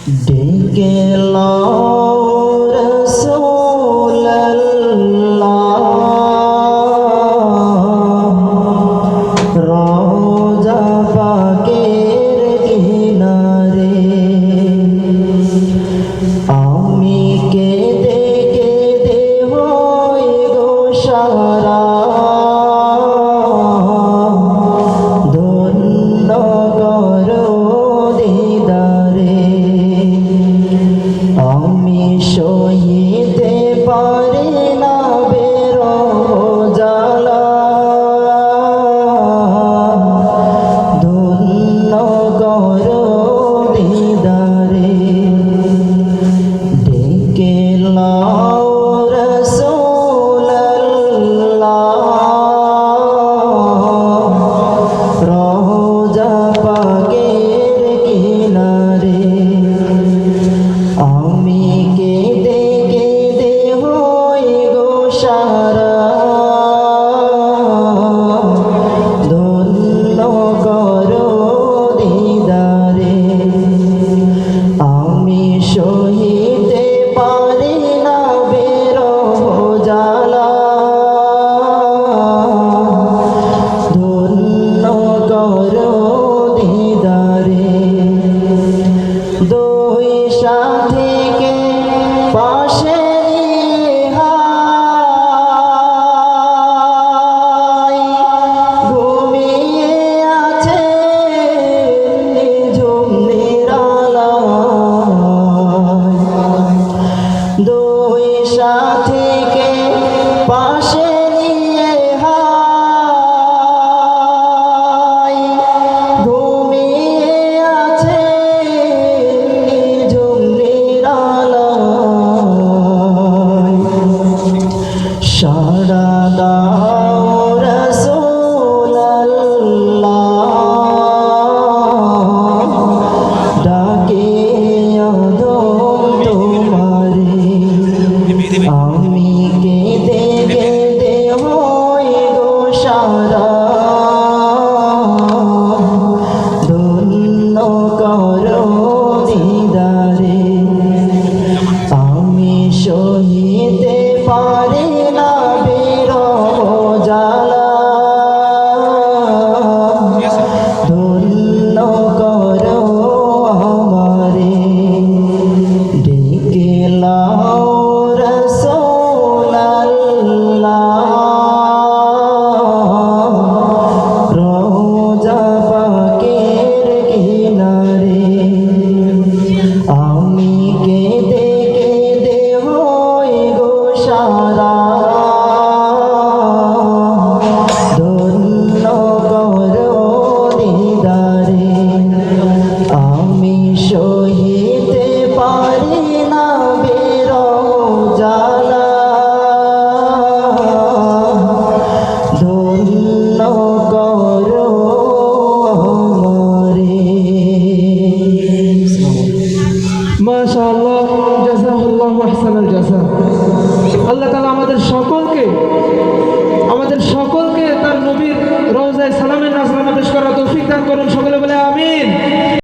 ডেকে লাও রাসূলুল্লাহ রওজা পাকের কিনারে আমি কেঁদে কেঁদে হই গো সারা ধন্য করো দিদারে আমি সহিতে পারি না বেরো জ্বালা ধন্য করো দিদারে ডেকে লাও রাসূলুল্লাহ রওজা পাকের কিনারে আমি কেঁদে কেঁদে হই গো সারা ধন্য করো দিদারে আমি সহিতে পারি না বেরো জ্বালা ধন্য করো দিদারে দুই সাথীকে পাশে নিহাই ঘুমিয়ে আছে নিঝুম নিরালায় দুই সাথীকে পাশে নিয়ে হাই ঘুমিয়ে আছে নিঝুম নিরালায় সাড়া দাও রাসূলুল্লাহ ডাকে অধম তোমারে আমি কেঁদে কেঁদে হই গো সারা ধন্য করো দিদারে আমি সহিতে পারি না বেরো জ্বালা ধন্য করো আমারে ডেকে লাও রাসূলুল্লাহ রওজা পাকের কিনারে আমি কেঁদে কেঁদে হই গো সারা ধন্য করো দিদারে আমি সহিতে পারি না বেরো জ্বালা ধন্য করো আমারে। মাশাআল্লাহ, জাযাকাল্লাহু আহসানাল জাযা। আল্লাহ তাআলা আমাদের সকলকে তার নবীর রওজায়ে সালামের নাজরানা পেশ করার তৌফিক দান করুন। সকলে বলে আমিন।